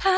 Hi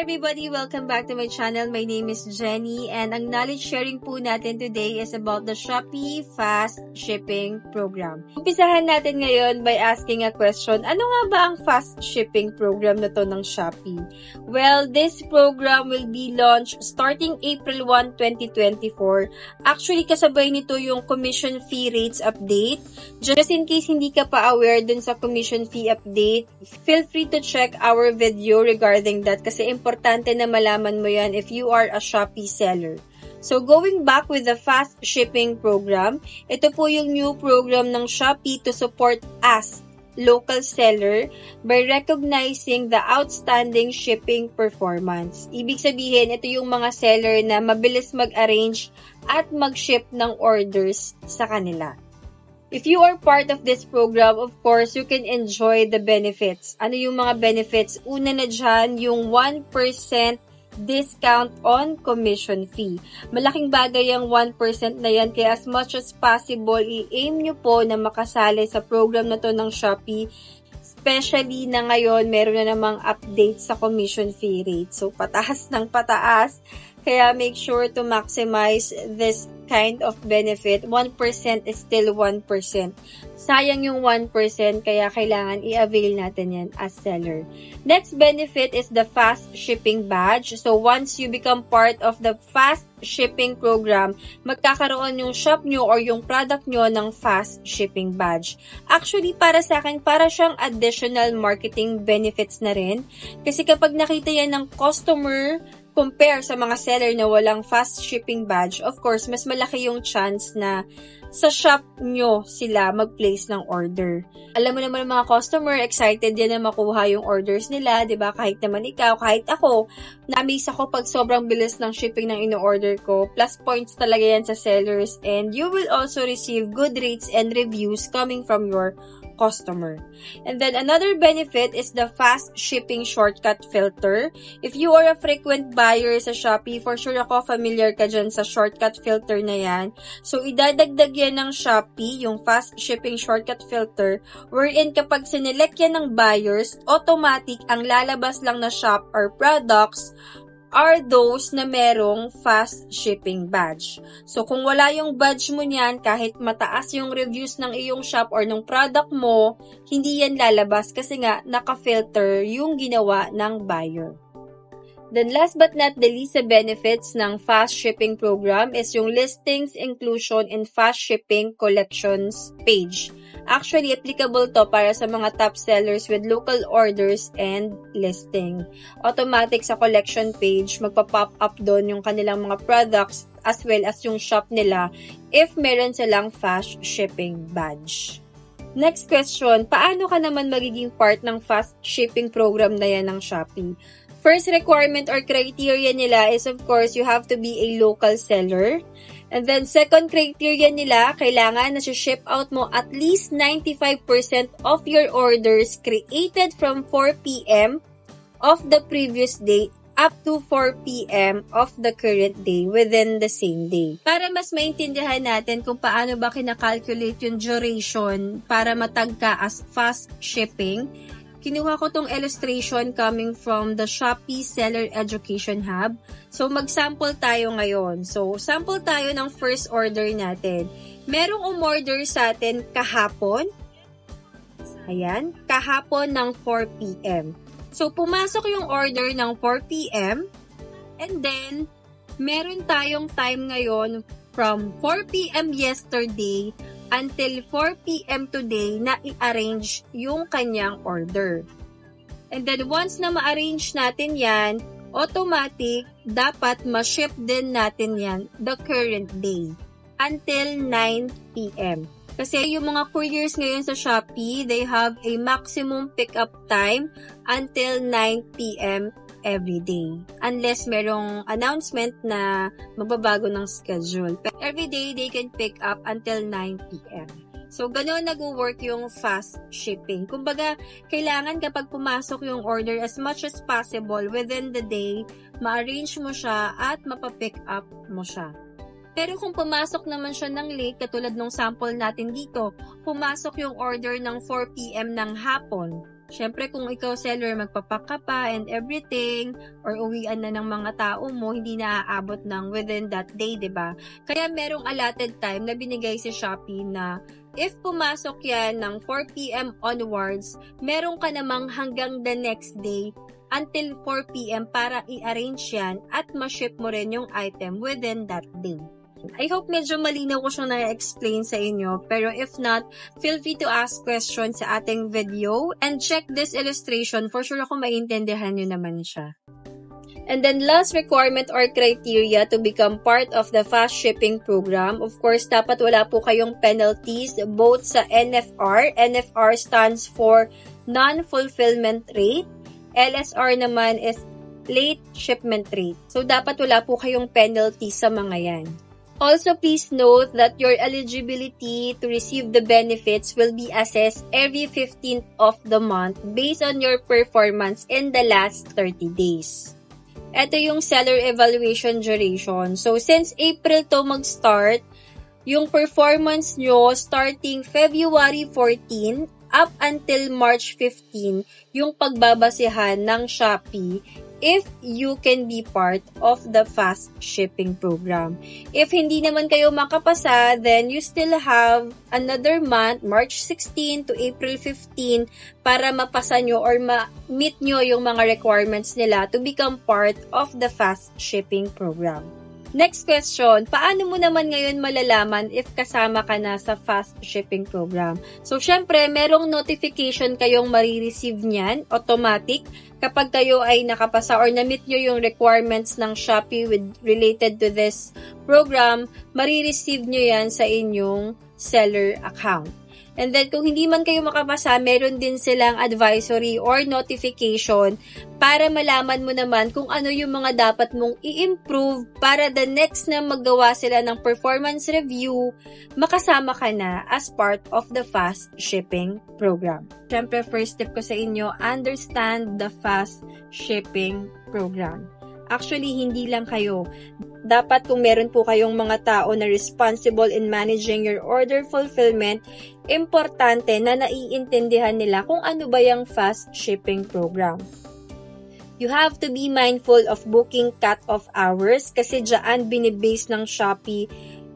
everybody! Welcome back to my channel. My name is Jenny and ang knowledge sharing po natin today is about the Shopee Fast Shipping Program. Umpisahan natin ngayon by asking a question. Ano nga ba ang Fast Shipping Program na to ng Shopee? Well, this program will be launched starting April 1, 2024. Actually, kasabay nito yung commission fee rates update. Just in case hindi ka pa aware dun sa commission fee update, feel free to check our video regarding that kasi importante na malaman mo yan if you are a Shopee seller. So, going back with the Fast Shipping Program, ito po yung new program ng Shopee to support us, local seller, by recognizing the outstanding shipping performance. Ibig sabihin, ito yung mga seller na mabilis mag-arrange at mag-ship ng orders sa kanila. If you are part of this program, of course, you can enjoy the benefits. Ano yung mga benefits? Una na dyan, yung 1% discount on commission fee. Malaking bagay yung 1% na yan, kaya as much as possible, i-aim nyo po na makasali sa program na to ng Shopee. Especially na ngayon, meron na namang update sa commission fee rate. So, pataas ng pataas. Kaya make sure to maximize this kind of benefit. 1% is still 1%. Sayang yung 1%, kaya kailangan i-avail natin yan as seller. Next benefit is the Fast Shipping Badge. So once you become part of the Fast Shipping Program, magkakaroon yung shop nyo or yung product nyo ng Fast Shipping Badge. Actually, para sa akin, para siyang additional marketing benefits na rin. Kasi kapag nakita yan ng customer, compare sa mga seller na walang fast shipping badge, of course, mas malaki yung chance na sa shop nyo sila mag-place ng order. Alam mo naman mga customer, excited yan na makuha yung orders nila, 'di ba? Kahit naman ikaw, kahit ako, na-amaze ako pag sobrang bilis ng shipping ng ino-order ko. Plus points talaga yan sa sellers, and you will also receive good rates and reviews coming from your customer. And then another benefit is the fast shipping shortcut filter. If you are a frequent buyer sa Shopee, for sure ako familiar ka dyan sa shortcut filter na yan. So, idadagdag yan ng Shopee, yung fast shipping shortcut filter, wherein kapag sinelect yan ng buyers, automatic ang lalabas lang na shop or products are those na merong fast shipping badge. So, kung wala yung badge mo niyan, kahit mataas yung reviews ng iyong shop or ng product mo, hindi yan lalabas kasi nga naka-filter yung ginawa ng buyer. Then last but not the least, sa benefits ng fast shipping program is yung listings inclusion in fast shipping collections page. Actually, applicable to para sa mga top sellers with local orders and listing. Automatic sa collection page, magpa-pop up doon yung kanilang mga products as well as yung shop nila if meron silang fast shipping badge. Next question, paano ka naman magiging part ng fast shipping program na yan ng Shopee? First requirement or criteria nila is of course you have to be a local seller. And then second criteria nila, kailangan na ship out mo at least 95% of your orders created from 4 p.m. of the previous day up to 4 p.m. of the current day within the same day. Para mas maintindihan natin kung paano ba kinakalculate yung duration para matagka as fast shipping, kinuha ko tong illustration coming from the Shopee Seller Education Hub. So, mag-sample tayo ngayon. So, sample tayo ng first order natin. Merong umorder sa atin kahapon. Ayan, kahapon ng 4 p.m. So, pumasok yung order ng 4 p.m. And then, meron tayong time ngayon from 4 p.m. yesterday until 4 p.m. today na i-arrange yung kanyang order. And then once na ma-arrange natin yan, automatic, dapat ma-ship din natin yan the current day until 9 p.m. Kasi yung mga couriers ngayon sa Shopee, they have a maximum pickup time until 9 p.m. every day. Unless merong announcement na magbabago ng schedule. But every day, they can pick up until 9 p.m. So, ganoon nag-work yung fast shipping. Kumbaga, kailangan kapag pumasok yung order, as much as possible within the day, ma-arrange mo siya at mapapick up mo siya. Pero kung pumasok naman siya ng late, katulad nung sample natin dito, pumasok yung order ng 4 p.m. ng hapon. Siyempre, kung ikaw seller, magpapak ka pa and everything, or uwian na ng mga tao mo, hindi na aabot ng within that day, diba? Kaya merong allotted time na binigay si Shopee na if pumasok yan ng 4 p.m. onwards, meron ka namang hanggang the next day until 4 p.m. para i-arrange yan at ma-ship mo rin yung item within that day. I hope medyo malinaw ko siyang na-explain sa inyo, pero if not, feel free to ask questions sa ating video and check this illustration. For sure ako maintindihan nyo naman siya. And then last requirement or criteria to become part of the fast shipping program, of course, dapat wala po kayong penalties both sa NFR. NFR stands for non-fulfillment rate. LSR naman is late shipment rate. So, dapat wala po kayong penalties sa mga yan. Also, please note that your eligibility to receive the benefits will be assessed every 15th of the month based on your performance in the last 30 days. Ito yung seller evaluation duration. So, since April to mag-start, yung performance nyo starting February 14 up until March 15, yung pagbabasehan ng Shopee if you can be part of the fast shipping program. If hindi naman kayo makapasa, then you still have another month, March 16 to April 15, para mapasa nyo or ma-meet nyo yung mga requirements nila to become part of the fast shipping program. Next question, paano mo naman ngayon malalaman if kasama ka na sa fast shipping program? So, syempre, merong notification kayong marireceive niyan, automatic, kapag kayo ay nakapasa or na-meet nyo yung requirements ng Shopee related to this program, marireceive nyo yan sa inyong seller account. And then, kung hindi man kayo makapasa, meron din silang advisory or notification para malaman mo naman kung ano yung mga dapat mong i-improve para the next na maggawa sila ng performance review, makasama ka na as part of the fast shipping program. Siyempre, first tip ko sa inyo, understand the fast shipping program. Actually, hindi lang kayo. Dapat kung meron po kayong mga tao na responsible in managing your order fulfillment, importante na naiintindihan nila kung ano ba yung fast shipping program. You have to be mindful of booking cut-off hours kasi dyan binibase ng Shopee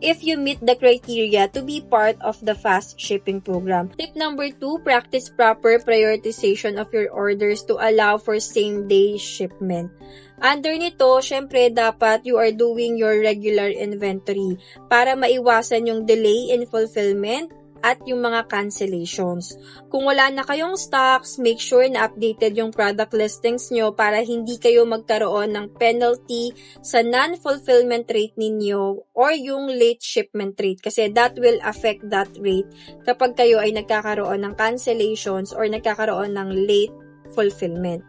if you meet the criteria to be part of the fast shipping program. Tip number 2, practice proper prioritization of your orders to allow for same-day shipment. Under nito, syempre dapat you are doing your regular inventory para maiwasan yung delay in fulfillment at yung mga cancellations. Kung wala na kayong stocks, make sure na updated yung product listings nyo para hindi kayo magkaroon ng penalty sa non-fulfillment rate ninyo or yung late shipment rate kasi that will affect that rate kapag kayo ay nagkakaroon ng cancellations or nagkakaroon ng late fulfillment.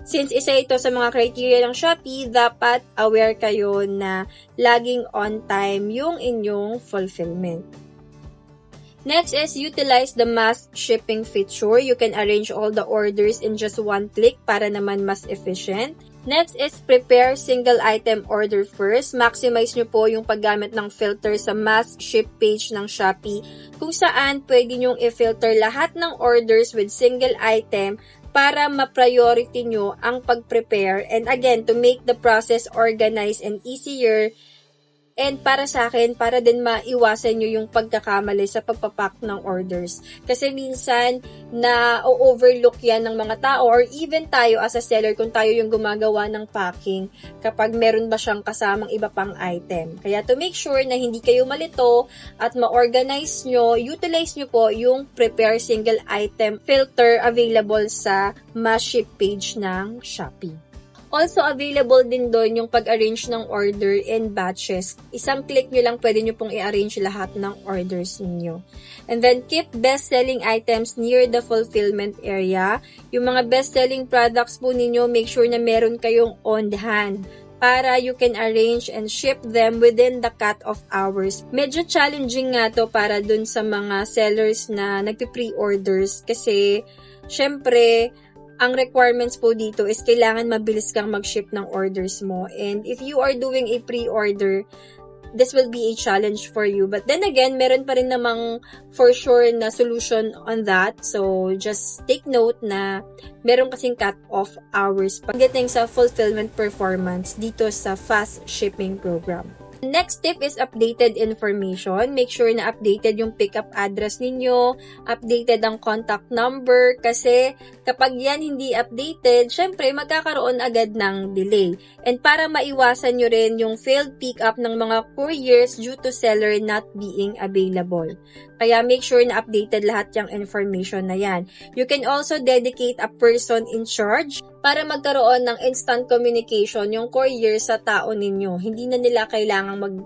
Since isa ito sa mga criteria ng Shopee, dapat aware kayo na laging on time yung inyong fulfillment. Next is utilize the mass shipping feature. You can arrange all the orders in just one click para naman mas efficient. Next is prepare single item order first. Maximize nyo po yung paggamit ng filter sa mass ship page ng Shopee kung saan pwede nyong i-filter lahat ng orders with single item para ma-priority nyo ang pag-prepare and again, to make the process organized and easier. And para sa akin, para din maiwasan nyo yung pagkakamali sa pagpapack ng orders. Kasi minsan, na-overlook yan ng mga tao or even tayo as a seller kung tayo yung gumagawa ng packing kapag meron ba siyang kasamang iba pang item. Kaya to make sure na hindi kayo malito at ma-organize nyo, utilize nyo po yung prepare single item filter available sa mass ship page ng Shopee. Also, available din doon yung pag-arrange ng order in batches. Isang click nyo lang, pwede nyo pong i-arrange lahat ng orders niyo. And then, keep best-selling items near the fulfillment area. Yung mga best-selling products po ninyo, make sure na meron kayong on hand para you can arrange and ship them within the cut-off hours. Medyo challenging nga to para dun sa mga sellers na nagpi-pre-orders kasi syempre, ang requirements po dito is kailangan mabilis kang mag-ship ng orders mo. And if you are doing a pre-order, this will be a challenge for you. But then again, meron pa rin namang for sure na solution on that. So, just take note na meron kasing cut-off hours pagdating sa fulfillment performance dito sa fast shipping program. Next tip is updated information. Make sure na updated yung pickup address ninyo, updated ang contact number, kasi kapag yan hindi updated, syempre magkakaroon agad ng delay. And para maiwasan nyo rin yung failed pickup ng mga couriers due to seller not being available. Kaya make sure na updated lahat yung information na yan. You can also dedicate a person in charge para magkaroon ng instant communication yung courier sa tao ninyo. Hindi na nila kailangang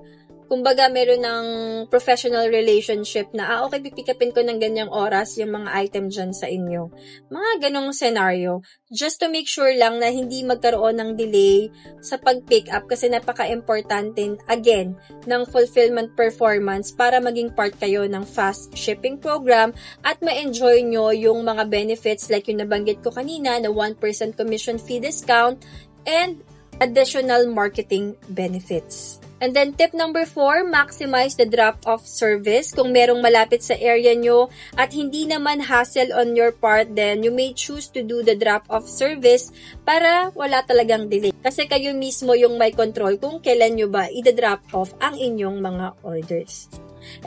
kumbaga meron ng professional relationship na, okay, pipikapin ko ng ganyang oras yung mga item dyan sa inyo. Mga ganong scenario. Just to make sure lang na hindi magkaroon ng delay sa pag-pick up kasi napaka-importante, again, ng fulfillment performance para maging part kayo ng fast shipping program at ma-enjoy nyo yung mga benefits like yung nabanggit ko kanina na 1% commission fee discount and additional marketing benefits. And then tip number 4, maximize the drop-off service. Kung merong malapit sa area nyo at hindi naman hassle on your part, then you may choose to do the drop-off service para wala talagang delay. Kasi kayo mismo yung may control kung kailan nyo ba i-drop off ang inyong mga orders.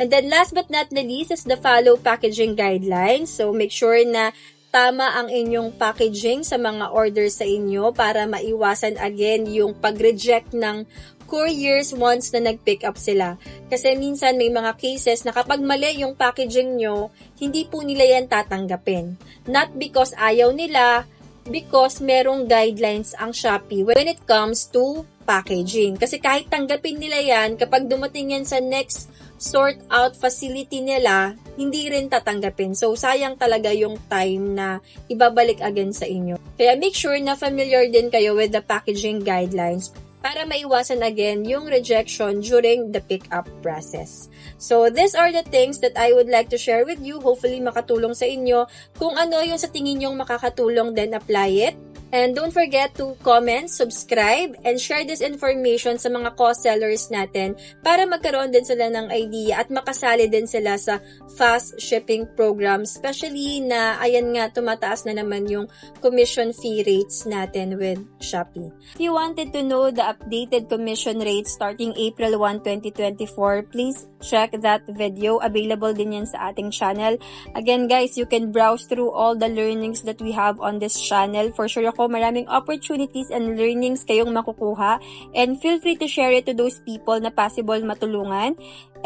And then last but not the least is the follow packaging guidelines. So make sure na tama ang inyong packaging sa mga orders sa inyo para maiwasan again yung pag-reject ng couriers once na nag-pick up sila. Kasi minsan may mga cases na kapag mali yung packaging nyo, hindi po nila yan tatanggapin. Not because ayaw nila, because merong guidelines ang Shopee when it comes to packaging. Kasi kahit tanggapin nila yan, kapag dumating yan sa next sort out facility nila, hindi rin tatanggapin. So, sayang talaga yung time na ibabalik again sa inyo. Kaya make sure na familiar din kayo with the packaging guidelines para maiwasan again yung rejection during the pick-up process. So, these are the things that I would like to share with you. Hopefully, makatulong sa inyo. Kung ano yung sa tingin nyong makakatulong, then apply it. And don't forget to comment, subscribe, and share this information sa mga co-sellers natin para magkaroon din sila ng idea at makasali din sila sa fast shipping program, especially na ayan nga tumataas na naman yung commission fee rates natin with Shopee. If you wanted to know the updated commission rates starting April 1, 2024, please check that video. Available din yan sa ating channel. Again guys, you can browse through all the learnings that we have on this channel. For sure ako, maraming opportunities and learnings kayong makukuha. And feel free to share it to those people na possible matulungan.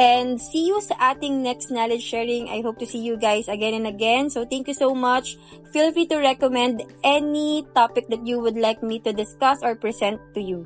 And see you sa ating next knowledge sharing. I hope to see you guys again and again. So thank you so much. Feel free to recommend any topic that you would like me to discuss or present to you.